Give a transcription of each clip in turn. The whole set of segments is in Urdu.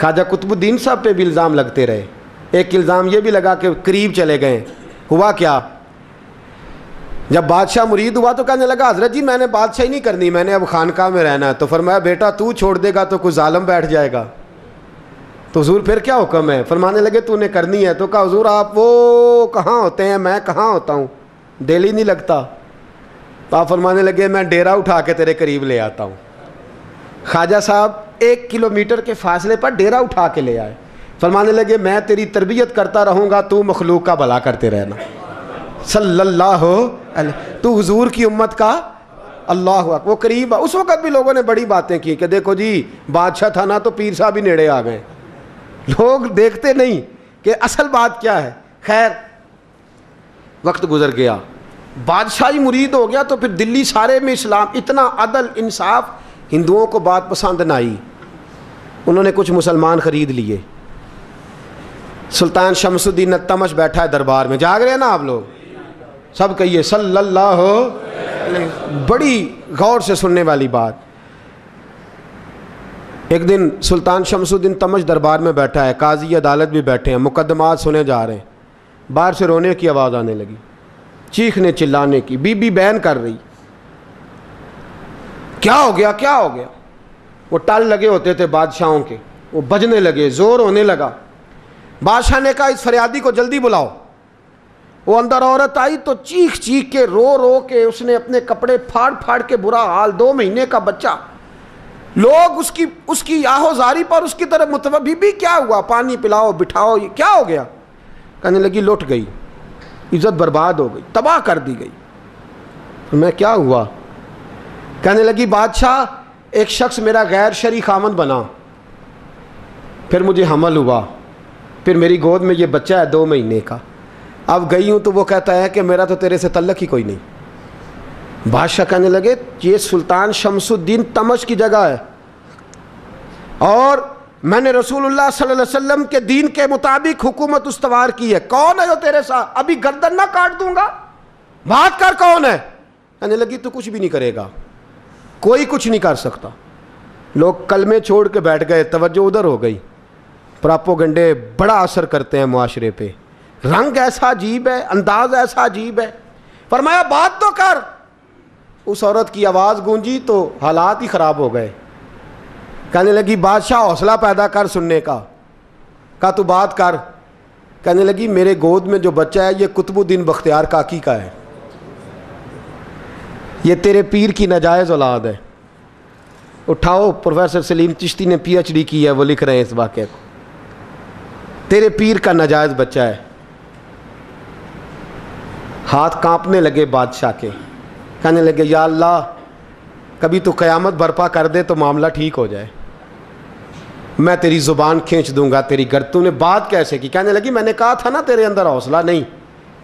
خواجہ قطب الدین صاحب پہ بھی الزام لگتے رہے. ایک الزام یہ بھی لگا کہ قریب چلے گئے. ہوا کیا؟ جب بادشاہ مرید ہوا تو کہنے لگا حضرت جی میں نے بادشاہی نہیں کرنی, میں نے اب خانقاہ میں رہنا ہے. تو فرمایا بیٹا تو چھوڑ دے گا تو کوئی ظالم بیٹھ جائے گا. تو حضور پھر کیا حکم ہے؟ فرمانے لگے تو نے کرنی ہے. تو کہا حضور آپ وہ کہاں ہوتے ہیں, میں کہاں ہوتا ہوں, دل ہی نہیں لگتا. تو آپ فرمانے لگے میں ڈیرا اٹھا کے تیرے قریب لے آتا ہوں. خواجہ صاحب 1 کلومیٹر کے فاصلے پر ڈیرا اٹھا کے لے آئے. فرمانے لگے میں تیری تربیت کرتا رہوں گا, تو مخلوق کا بھلا کرتے رہنا. صلی اللہ علیہ, تو حضور کی امت کا اللہ اکبر. وہ قریب, اس وقت بھی لوگوں نے بڑی باتیں کی کہ دیکھو جی بادشاہ تھا نا تو پیر صاحب بھی نیڑے آ گئے. لوگ دیکھتے نہیں کہ اصل بات کیا ہے. خیر وقت گزر گیا, بادشاہی مرید ہو گیا, تو پھر دلی سارے میں اسلام, اتنا عدل انصاف, ہندوؤں کو بات پسند نہ آئی. انہوں نے کچھ مسلمان خرید لیے. سلطان شمس الدین التمش بیٹھا ہے دربار میں, جاگ رہے ہیں نا آپ لوگ, سب کہیے صلی اللہ علیہ. بڑی غور سے سننے والی بات. ایک دن سلطان شمس الدین تمش دربار میں بیٹھا ہے, قاضی عدالت بھی بیٹھے ہیں, مقدمات سنے جا رہے ہیں. باہر سے رونے کی آواز آنے لگی, چیخنے چلانے کی. بی بی بیان کر رہی, کیا ہو گیا کیا ہو گیا. وہ ٹال لگے ہوتے تھے بادشاہوں کے, وہ بجنے لگے, زور ہونے لگا. بادشاہ نے کہا اس فریادی کو جلدی بلاؤ. وہ اندر عورت آئی تو چیخ چیخ کے رو رو کے اس نے اپنے کپڑے پھاڑ پھاڑ کے, برا حال, 2 مہینے کا بچہ. لوگ اس کی آہو زاری پر اس کی طرف متوجہ. بی بی کیا ہوا, پانی پلاؤ بٹھاؤ, یہ کیا ہو گیا. کہنے لگی لٹ گئی, عزت برباد ہو گئی, تباہ کر دی گئی. میں کیا ہوا؟ کہنے لگی بادشاہ ایک شخص میرا غیر شرعی خامند بنا, پھر مجھے حمل ہوا, پھر میری گود میں یہ بچہ ہے 2 مہینے کا. اب گئی ہوں تو وہ کہتا ہے کہ میرا تو تیرے سے تعلق ہی کوئی نہیں. بادشاہ کہنے لگے یہ سلطان شمس الدین تمش کی جگہ ہے, اور میں نے رسول اللہ صلی اللہ علیہ وسلم کے دین کے مطابق حکومت استوار کی ہے. کون ہے جو تیرے ساتھ؟ ابھی گردن نہ کاٹ دوں گا, بات کر کون ہے. کہنے لگی تو کچھ بھی نہیں کرے گا, کوئی کچھ نہیں کر سکتا. لوگ کلمے چھوڑ کے بیٹھ گئے, توجہ ادھر ہو گئی. پراپوگنڈے بڑا اثر کرتے ہیں معاشرے پہ. رنگ ایسا عجیب ہے, انداز ایسا عجیب ہے. فرمایا بات تو کر. اس عورت کی آواز گونجی تو حالات ہی خراب ہو گئے. کہنے لگی بادشاہ حوصلہ پیدا کر سننے کا. کہا تو بات کر. کہنے لگی میرے گود میں جو بچہ ہے یہ قطب الدین بختیار کاکی کا ہے, یہ تیرے پیر کی ناجائز اولاد ہے. اٹھاؤ, پروفیسر سلیم چشتی نے PhD کی ہے, وہ لکھ رہے ہیں اس واقعے کو. تیرے پیر کا ناجائز بچہ ہے. ہاتھ کانپنے لگے بادشاہ کے. کہنے لگے یا اللہ کبھی تو قیامت برپا کر دے تو معاملہ ٹھیک ہو جائے, میں تیری زبان کھینچ دوں گا تیری گر. تو نے بات کیسے کی؟ کہنے لگی میں نے کہا تھا نا تیرے اندر حوصلہ نہیں,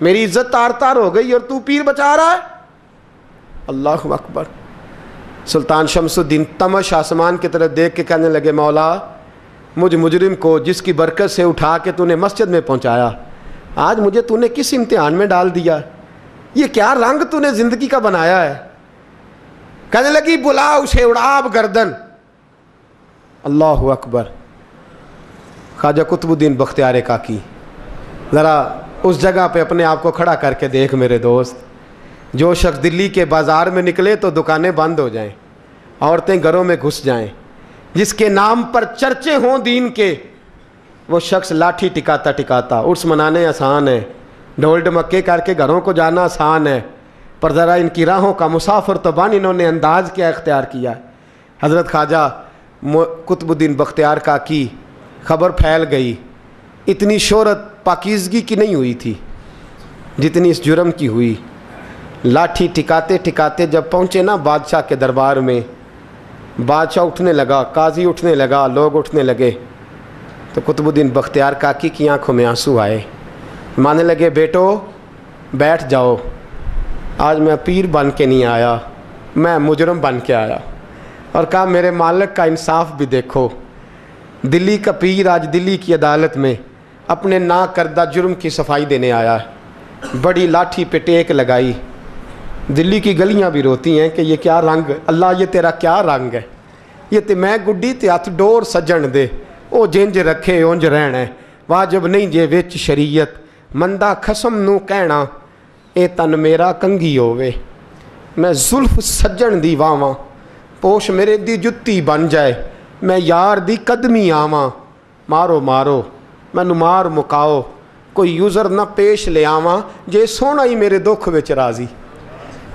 میری عزت تار تار ہو گئی اور تو پیر بچا رہا ہے. اللہ اکبر. سلطان شمس الدین تمش آسمان کی طرف دیکھ کے کہنے لگے مولا مجھ مجرم کو جس کی برکت سے اٹھا کے تو نے مسجد میں پہنچایا, آج مجھے تو نے کس امتحان میں ڈال دیا, یہ کیا رنگ تو نے زندگی کا بنایا ہے. کہنے لگی بلا اسے, اڑاب گردن. اللہ اکبر. خواجہ قطب الدین بختیار کاکی, ذرا اس جگہ پہ اپنے آپ کو کھڑا کر کے دیکھ میرے دوست. جو شخص دلی کے بازار میں نکلے تو دکانیں بند ہو جائیں, عورتیں گھروں میں گھس جائیں, جس کے نام پر چرچے ہوں دین کے, وہ شخص لاٹھی ٹکاتا ٹکاتا. عرس منانے آسان ہے, ڈھول ڈمکے کر کے گھروں کو جانا آسان ہے, پر ذرا ان کی راہوں کا مسافر تو بن انہوں نے انداز کیا اختیار کیا. حضرت خواجہ قطب الدین بختیار کاکی, خبر پھیل گئی. اتنی شہرت پاکیزگی کی نہیں ہوئی تھی جتنی اس جرم کی ہوئی. لاٹھی ٹکاتے ٹکاتے جب پہنچے نا بادشاہ کے دربار میں, بادشاہ اٹھنے لگا, قاضی اٹھنے لگا, لوگ اٹھنے لگے, تو قطب الدین بختیار کاکی کی آنکھوں میں آنسو آئے. مانے لگے بیٹو بیٹھ جاؤ, آج میں پیر بن کے نہیں آیا, میں مجرم بن کے آیا. اور کہا میرے مالک کا انصاف بھی دیکھو, دلی کا پیر آج دلی کی عدالت میں اپنے نا کردہ جرم کی صفائی دینے آیا. بڑی لاٹھی پہ ٹیک لگائی. دلی کی گلیاں بھی روتی ہیں کہ یہ کیا رنگ, اللہ یہ تیرا کیا رنگ ہے, یہ تے میں گڈی تے ہاتھ ڈور سجن دے, وہ جنج رکھے اونج رہنا ہے، واجب نہیں جے وچ شریعت، مندہ خسم نو کہنا اے تن میرا کنگھی ہووے، میں زلف سجن دی واواں، پوش میرے دی جتی بن جائے، میں یار دی قدمی آواں، مارو مارو مینو مار مکاؤ، کوئی یوزر نہ پیش لے آواں، جے سونا ہی میرے دکھ وچ راضی،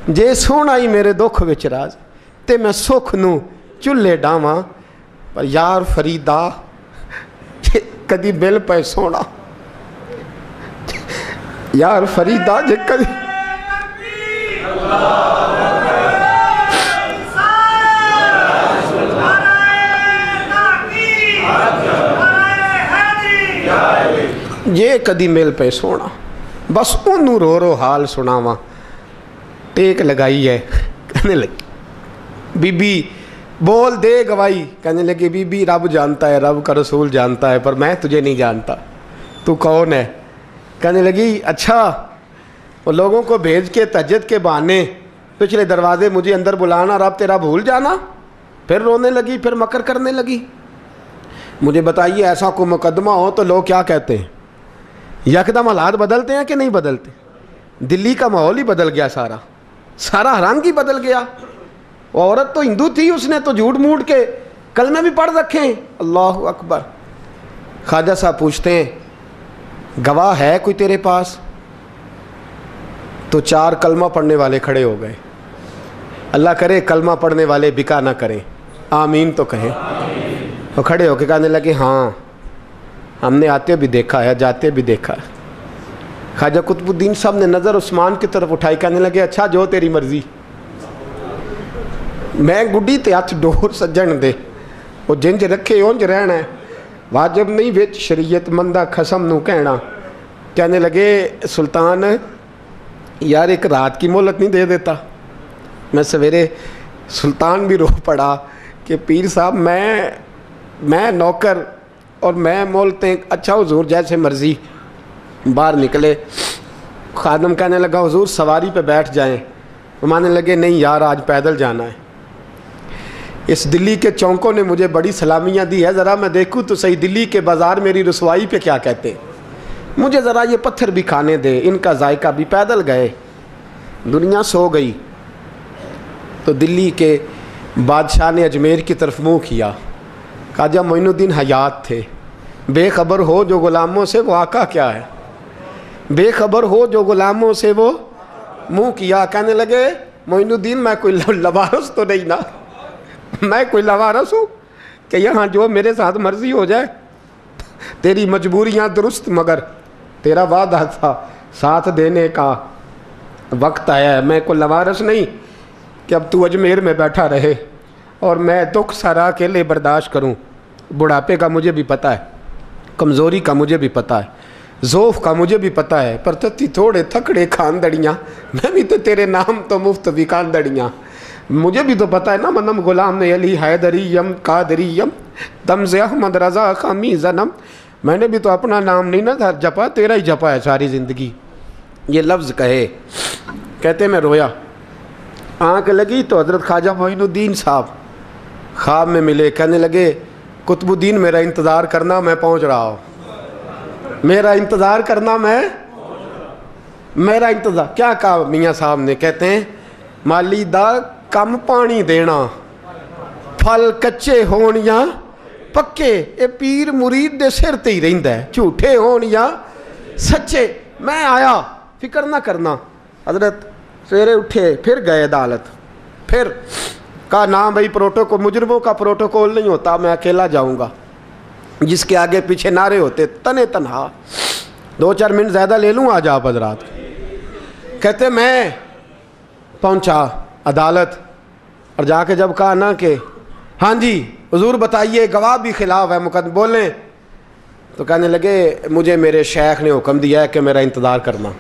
جے سونا ہی میرے دکھ وچ راضی، تے میں سکھ نو چلے ڈاواں، پر یار فریدا کدی مل پے سونا، یار فریدا جے کدی یہ کدی مل پہ سونا، بس انہوں رو رو حال سناواں، ٹیک لگائی ہے، کہنے لگی بی بی بول دے گواہی، کہنے لگی بی بی رب جانتا ہے، رب کا رسول جانتا ہے، پر میں تجھے نہیں جانتا، تو کون ہے؟ کہنے لگی اچھا وہ لوگوں کو بھیج کے تہجد کے بہانے پچھلے دروازے مجھے اندر بلانا، رب تیرا بھول جانا، پھر رونے لگی، پھر مکر کرنے لگی۔ مجھے بتائیے ایسا کوئی مقدمہ ہو تو لوگ کیا کہتے ہیں؟ یکدم حالات بدلتے ہیں کہ نہیں بدلتے؟ دلی کا ماحول ہی بدل گیا، سارا حرامگی بدل گیا۔ وہ عورت تو ہندو تھی، اس نے تو جھوٹ موٹ کے کلمے بھی پڑھ رکھے ہیں، اللہ اکبر۔ خواجہ صاحب پوچھتے ہیں گواہ ہے کوئی تیرے پاس؟ تو 4 کلمہ پڑھنے والے کھڑے ہو گئے۔ اللہ کرے کلمہ پڑھنے والے بکا نہ کریں، آمین تو کہیں۔ وہ کھڑے ہو کے کہنے لگے ہاں ہم نے آتے بھی دیکھا ہے، جاتے بھی دیکھا ہے۔ خواجہ قطب الدین صاحب نے نظر عثمان کی طرف اٹھائی، کہنے لگے اچھا جو تیری مرضی، میں گڈی تے ہاتھ ڈور سجن دے، وہ جنج رکھے اونج رہنا ہے، واجب نہیں وچ شریعت، مندہ خسم نو کہنا۔ کہنے لگے سلطان یار ایک رات کی مہلت نہیں دے دیتا؟ میں سویرے سلطان بھی رو پڑا کہ پیر صاحب میں نوکر اور میں مولتے، اچھا حضور جیسے مرضی۔ باہر نکلے، خادم کہنے لگا حضور سواری پہ بیٹھ جائیں، وہ مانے لگے نہیں یار آج پیدل جانا ہے۔ اس دلی کے چونکوں نے مجھے بڑی سلامیاں دی ہے، ذرا میں دیکھوں تو صحیح دلی کے بازار میری رسوائی پہ کیا کہتے ہیں، مجھے ذرا یہ پتھر بھی کھانے دے، ان کا ذائقہ بھی۔ پیدل گئے، دنیا سو گئی تو دلی کے بادشاہ نے اجمیر کی طرف منہ کیا۔ خواجہ معین الدین حیات تھے، بے خبر ہو جو غلاموں سے وہ آقا کیا ہے، بے خبر ہو جو غلاموں سے وہ منہ کیا۔ کہنے لگے معین الدین میں کوئی لوارس تو نہیں نا، میں کوئی لوارس ہوں کہ یہاں جو میرے ساتھ مرضی ہو جائے؟ تیری مجبوریاں درست، مگر تیرا وعدہ تھا ساتھ دینے کا، وقت آیا ہے۔ میں کوئی لوارس نہیں کہ اب تو اجمیر میں بیٹھا رہے اور میں دکھ سارا اکیلے برداشت کروں۔ بڑھاپے کا مجھے بھی پتہ ہے، کمزوری کا مجھے بھی پتہ ہے، ذوف کا مجھے بھی پتہ ہے، پر تتی تھوڑے تھکڑے کھاندڑیاں، میں بھی تو تیرے نام تو مفت بھی کھاندڑیاں، مجھے بھی تو پتہ ہے نا، منم غلام علی حیدریم قادریم تمز احمد رضا خامی زنم، میں نے بھی تو اپنا نام نہیں نہ جپا، تیرا ہی جپا ہے ساری زندگی۔ یہ لفظ کہے، کہتے میں رویا، آنکھ لگی تو حضرت خواجہ معین الدین صاحب خواب میں ملے۔ کہنے لگے قطب الدین میرا انتظار کرنا، میں پہنچ رہا ہوں، میرا انتظار کرنا، میرا انتظار۔ کیا کہا میاں صاحب نے؟ کہتے ہیں مالی دا کم پانی دینا، پھل کچے ہون یا پکے، اے پیر مرید دے سر تے ہی رہندا ہے، جھوٹے ہون یا سچے۔ میں آیا، فکر نہ کرنا۔ حضرت سویرے اٹھے، پھر گئے عدالت، پھر کہا نہ بھائی پروٹوکول، مجرموں کا پروٹوکول نہیں ہوتا، میں اکیلا جاؤں گا، جس کے آگے پیچھے نعرے ہوتے تنے تنہا۔ 2-4 منٹ زیادہ لے لوں آج آپ حضرات۔ کہتے میں پہنچا عدالت اور جا کے جب کہا نا کہ ہاں جی حضور بتائیے، گواہ بھی خلاف ہے، مقدمہ بولیں، تو کہنے لگے مجھے میرے شیخ نے حکم دیا ہے کہ میرا انتظار کرنا۔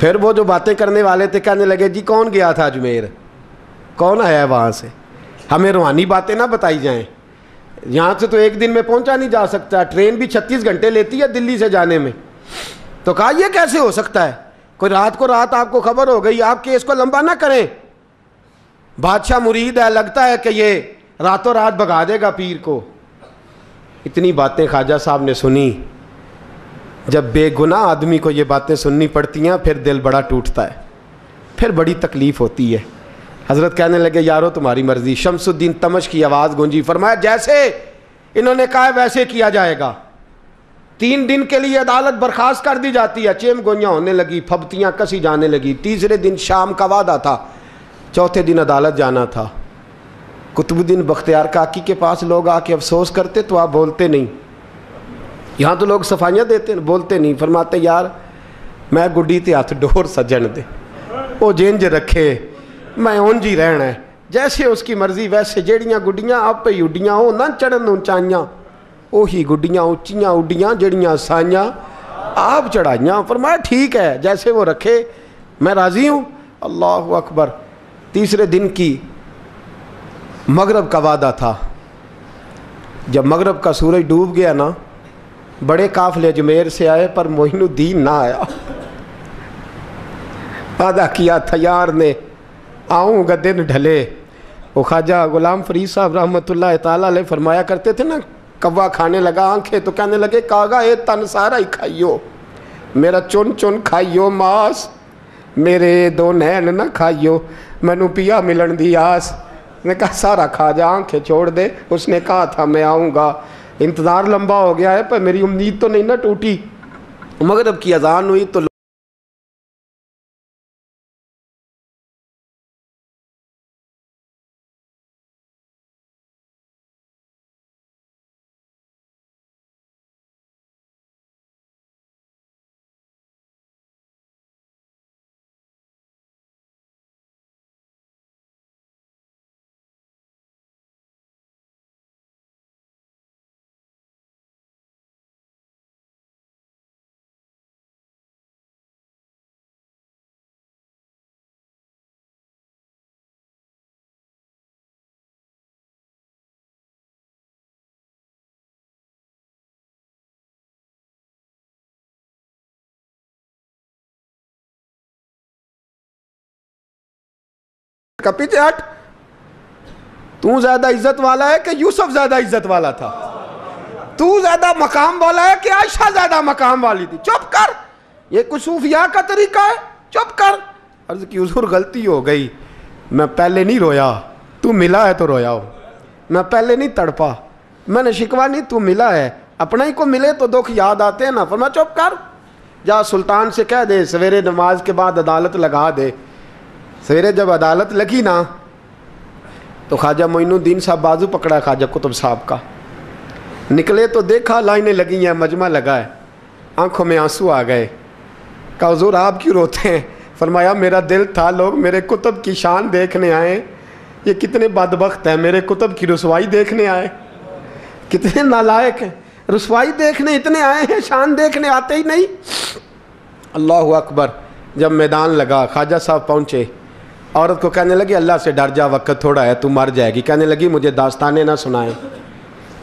پھر وہ جو باتیں کرنے والے تھے کہنے لگے جی کون گیا تھا اجمیر، کون آیا ہے وہاں سے، ہمیں روحانی باتیں نہ بتائی جائیں، یہاں سے تو ایک دن میں پہنچا نہیں جا سکتا، ٹرین بھی 36 گھنٹے لیتی ہے دلی سے جانے میں۔ تو کہا یہ کیسے ہو سکتا ہے، کوئی رات کو رات آپ کو خبر ہو گئی، آپ کیس کو لمبا نہ کریں، بادشاہ مرید ہے، لگتا ہے کہ یہ راتوں رات بھگا دے گا پیر کو۔ اتنی باتیں خواجہ صاحب نے سنی. جب بے گناہ آدمی کو یہ باتیں سننی پڑتی ہیں پھر دل بڑا ٹوٹتا ہے, پھر بڑی تکلیف ہوتی ہے. حضرت کہنے لگے یارو تمہاری مرضی. شمس الدین تمش کی آواز گونجی, فرمایا جیسے انہوں نے کہا ویسے کیا جائے گا. 3 دن کے لیے عدالت برخاست کر دی جاتی ہے. چیم گوئیاں ہونے لگی, پھبتیاں کسی جانے لگی. تیسرے دن شام کا وعدہ تھا, چوتھے دن عدالت جانا تھا. قطب الدین بختیار کاکی کے پاس لوگ آ کے افسوس کرتے تو آپ بولتے نہیں. یہاں تو لوگ صفائیاں دیتے ہیں, بولتے نہیں. فرماتے یار میں گڈی تے ہاتھ ڈور سجن دے, وہ جینج رکھے میں اونج ہی رہنا ہے, جیسے اس کی مرضی ویسے. جیڑیاں گڈیاں آپ پہ اڈیاں ہو نہ چڑھن اونچائیاں, وہی گڈیاں اونچیاں اڈیاں جیڑیاں سائیاں آپ چڑھائیاں. فرمایا ٹھیک ہے جیسے وہ رکھے میں راضی ہوں. اللہ اکبر. تیسرے دن کی مغرب کا وعدہ تھا. جب مغرب کا سورج ڈوب گیا نا, بڑے قافلے اجمیر سے آئے پر معین الدین نہ آیا. وعدہ کیا تھا یار نے آؤں گا دن ڈھلے. وہ خواجہ غلام فرید صاحب رحمۃ اللہ تعالیٰ علیہ فرمایا کرتے تھے نا, کوا کھانے لگا آنکھیں تو کہنے لگے کاغا اے تن سارا ہی کھائیو, میرا چن چن کھائیو ماس, میرے 2 نین نہ کھائیو, مینو پیا ملن دی آس. نے کہا سارا کھا جا, آنکھیں چھوڑ دے. اس نے کہا تھا میں آؤں گا, انتظار لمبا ہو گیا ہے پر میری امید تو نہیں نہ ٹوٹی. مغرب کی اذان ہوئی تو کا پیچھے ہٹ. تو زیادہ عزت والا ہے کہ یوسف زیادہ عزت والا تھا؟ تو زیادہ مقام والا ہے کہ عائشہ زیادہ مقام والی تھی؟ چپ کر, یہ کچھ صوفیاء کا طریقہ ہے, چپ کر. عرض کی حضور غلطی ہو گئی, میں پہلے نہیں رویا, تو ملا ہے تو رویا ہو. میں پہلے نہیں تڑپا, میں نے شکوا نہیں, تو ملا ہے. اپنا ہی کو ملے تو دکھ یاد آتے ہیں نا. فرمایا چپ کر, جا سلطان سے کہہ دے سویرے نماز کے بعد عدالت لگا دے. سویرے جب عدالت لگی نا تو خواجہ معین الدین صاحب بازو پکڑا خواجہ قطب صاحب کا, نکلے تو دیکھا لائنیں لگی ہیں, مجمع لگا ہے, آنکھوں میں آنسو آ گئے. کہا حضور آپ کیوں روتے ہیں؟ فرمایا میرا دل تھا لوگ میرے کتب کی شان دیکھنے آئے, یہ کتنے بدبخت ہیں, میرے کتب کی رسوائی دیکھنے آئے. کتنے نالائق ہیں, رسوائی دیکھنے اتنے آئے ہیں, شان دیکھنے آتے ہی نہیں. اللہ اکبر. جب میدان لگا خواجہ صاحب پہنچے, عورت کو کہنے لگی اللہ سے ڈر جا, وقت تھوڑا ہے, تو مر جائے گی. کہنے لگی مجھے داستانیں نہ سنائیں.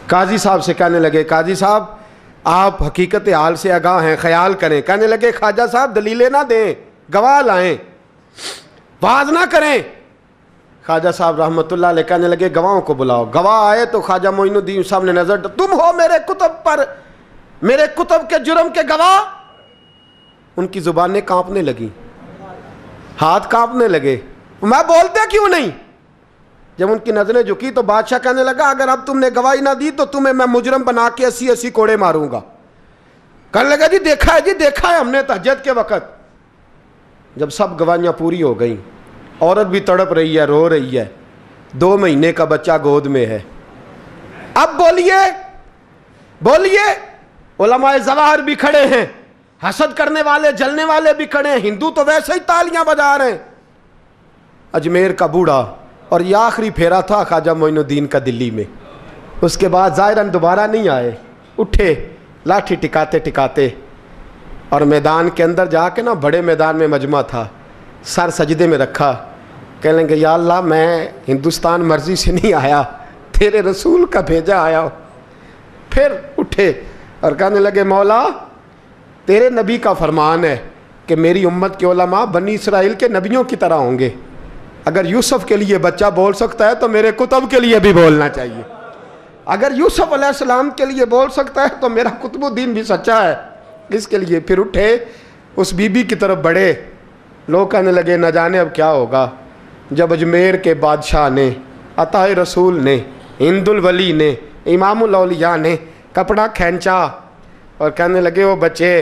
قاضی صاحب سے کہنے لگے قاضی صاحب آپ حقیقت حال سے آگاہ ہیں, خیال کریں. کہنے لگے خواجہ صاحب دلیلیں نہ دیں, گواہ لائیں, واز نہ کریں. خواجہ صاحب رحمۃ اللہ علیہ کہنے لگے گواہوں کو بلاؤ. گواہ آئے تو خواجہ معین الدین صاحب نے نظر, تم ہو میرے کتب پر, میرے کتب کے جرم کے گواہ. ان کی زبانیں کانپنے لگیں, ہاتھ کانپنے لگے. میں بولتے کیوں نہیں؟ جب ان کی نظریں جھکی تو بادشاہ کہنے لگا اگر اب تم نے گواہی نہ دی تو تمہیں میں مجرم بنا کے 80 کوڑے ماروں گا. کہنے لگا جی دیکھا ہے ہم نے تہجد کے وقت. جب سب گواہیاں پوری ہو گئیں, عورت بھی تڑپ رہی ہے, رو رہی ہے, 2 مہینے کا بچہ گود میں ہے. اب بولیے. علماء ظواہر بھی کھڑے ہیں, حسد کرنے والے جلنے والے بھی کھڑے ہیں, ہندو تو ویسے ہی تالیاں بجا رہے ہیں. اجمیر کا بوڑھا, اور یہ آخری پھیرا تھا خواجہ معین الدین کا دلی میں. اس کے بعد ظاہراً دوبارہ نہیں آئے. اٹھے لاٹھی ٹکاتے ٹکاتے اور میدان کے اندر جا کے نا, بڑے میدان میں مجمع تھا, سر سجدے میں رکھا. کہنے لگے یا اللہ میں ہندوستان مرضی سے نہیں آیا, تیرے رسول کا بھیجا آیا ہوں. پھر اٹھے اور کہنے لگے مولا تیرے نبی کا فرمان ہے کہ میری امت کے علماء بنی اسرائیل کے نبیوں کی طرح ہوں گے. اگر یوسف کے لیے بچہ بول سکتا ہے تو میرے کتب کے لیے بھی بولنا چاہیے. اگر یوسف علیہ السلام کے لیے بول سکتا ہے تو میرا قطب الدین بھی سچا ہے. اس کے لیے پھر اٹھے, اس بی بی کی طرف بڑھے. لوگ کہنے لگے نہ جانے اب کیا ہوگا. جب اجمیر کے بادشاہ نے, عطا رسول نے, ہند الولی نے, امام الاولیاء نے کپڑا کھینچا اور کہنے لگے وہ بچے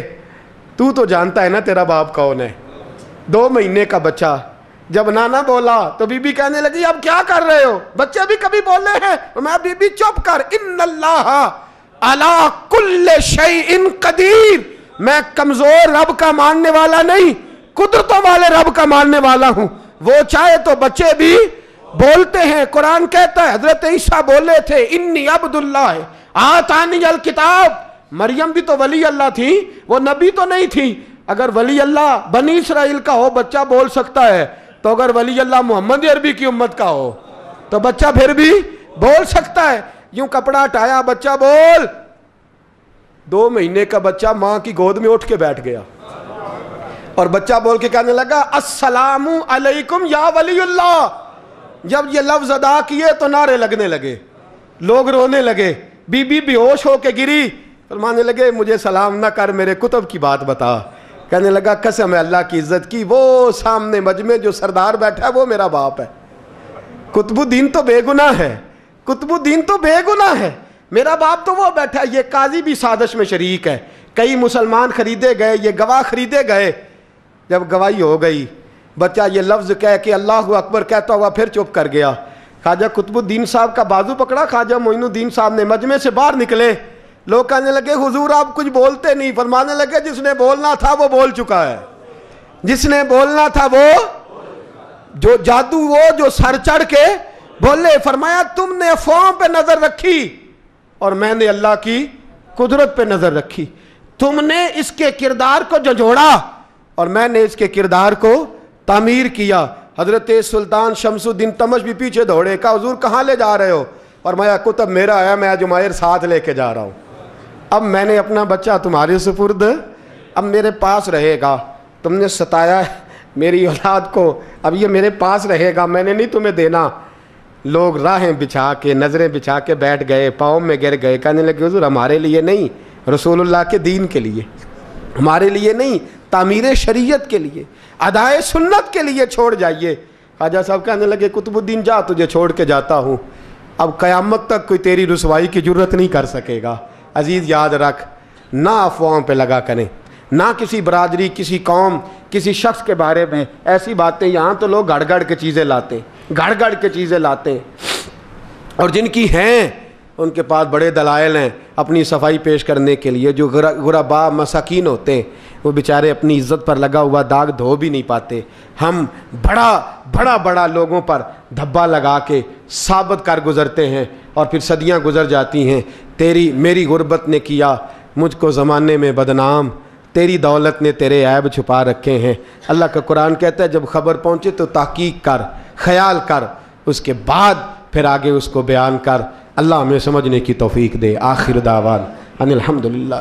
تو جانتا ہے نا تیرا باپ کون ہے, 2 مہینے کا بچہ. جب نانا بولا تو بی بی کہنے لگی اب کیا کر رہے ہو, بچے بھی کبھی بولے ہیں. میں بی بی چپ کر, ان اللہ علی کل شیء قدیر, میں کمزور رب کا ماننے والا نہیں, قدرتوں والے رب کا ماننے والا ہوں. وہ چاہے تو بچے بھی بولتے ہیں. قرآن کہتا ہے حضرت عیسیٰ بولے تھے انی عبداللہ آتانی الکتاب. مریم بھی تو ولی اللہ تھی, وہ نبی تو نہیں تھی. اگر ولی اللہ بنی اسرائیل کا ہو بچہ بول سکتا ہے, تو اگر ولی اللہ محمد عربی کی امت کا ہو تو بچہ پھر بھی بول سکتا ہے. یوں کپڑا ہٹایا, بچہ بول. 2 مہینے کا بچہ ماں کی گود میں اٹھ کے بیٹھ گیا اور بچہ بول کے کہنے لگا السلام علیکم یا ولی اللہ. جب یہ لفظ ادا کیے تو نعرے لگنے لگے, لوگ رونے لگے. بی بی بے ہوش ہو کے گری, فرمانے لگے مجھے سلام نہ کر, میرے کتب کی بات بتا. کہنے لگا قسم ہے اللہ کی عزت کی, وہ سامنے مجمع جو سردار بیٹھا ہے وہ میرا باپ ہے. قطب الدین تو بے گناہ ہے, قطب الدین تو بے گناہ ہے, میرا باپ تو وہ بیٹھا ہے. یہ قاضی بھی سازش میں شریک ہے. کئی مسلمان خریدے گئے, یہ گواہ خریدے گئے. جب گواہی ہو گئی, بچہ یہ لفظ کہہ کے اللہ اکبر کہتا ہوا پھر چپ کر گیا. خواجہ قطب الدین صاحب کا بازو پکڑا, خواجہ معین الدین صاحب نے مجمع سے باہر نکلے. لوگ کہنے لگے حضور آپ کچھ بولتے نہیں. فرمانے لگے جس نے بولنا تھا وہ بول چکا ہے, جس نے بولنا تھا وہ جو جادو, وہ جو سر چڑھ کے بولے. فرمایا تم نے افواہوں پہ نظر رکھی اور میں نے اللہ کی قدرت پہ نظر رکھی. تم نے اس کے کردار کو جھنجھوڑا اور میں نے اس کے کردار کو تعمیر کیا. حضرت سلطان شمس الدین تمش بھی پیچھے دوڑے, کہا حضور کہاں لے جا رہے ہو؟ فرمایا کتب میرا ہے, میں جمائر ساتھ لے کے جا رہا ہوں. اب میں نے اپنا بچہ تمہارے سپرد, اب میرے پاس رہے گا. تم نے ستایا میری اولاد کو, اب یہ میرے پاس رہے گا, میں نے نہیں تمہیں دینا. لوگ راہیں بچھا کے, نظریں بچھا کے بیٹھ گئے, پاؤں میں گر گئے. کہنے لگے حضور ہمارے لیے نہیں, رسول اللہ کے دین کے لیے, ہمارے لیے نہیں, تعمیر شریعت کے لیے, ادائے سنت کے لیے چھوڑ جائیے. خواجہ صاحب کہنے لگے قطب الدین جا, تجھے چھوڑ کے جاتا ہوں, اب قیامت تک کوئی تیری رسوائی کی جرت نہیں کر سکے گا. عزیز یاد رکھ, نہ افواہوں پہ لگا کریں, نہ کسی برادری, کسی قوم, کسی شخص کے بارے میں ایسی باتیں. یہاں تو لوگ گھڑ گھڑ کے چیزیں لاتے, گھڑ گھڑ کے چیزیں لاتے ہیں, اور جن کی ہیں ان کے پاس بڑے دلائل ہیں اپنی صفائی پیش کرنے کے لیے. جو غربا مساکین ہوتے ہیں وہ بیچارے اپنی عزت پر لگا ہوا داغ دھو بھی نہیں پاتے. ہم بڑا لوگوں پر دھبا لگا کے ثابت کر گزرتے ہیں اور پھر صدیاں گزر جاتی ہیں. تیری میری غربت نے کیا مجھ کو زمانے میں بدنام, تیری دولت نے تیرے عیب چھپا رکھے ہیں. اللہ کا قرآن کہتا ہے جب خبر پہنچے تو تحقیق کر, خیال کر, اس کے بعد پھر آگے اس کو بیان کر. اللہ ہمیں سمجھنے کی توفیق دے. آخر دعوان ان الحمدللہ.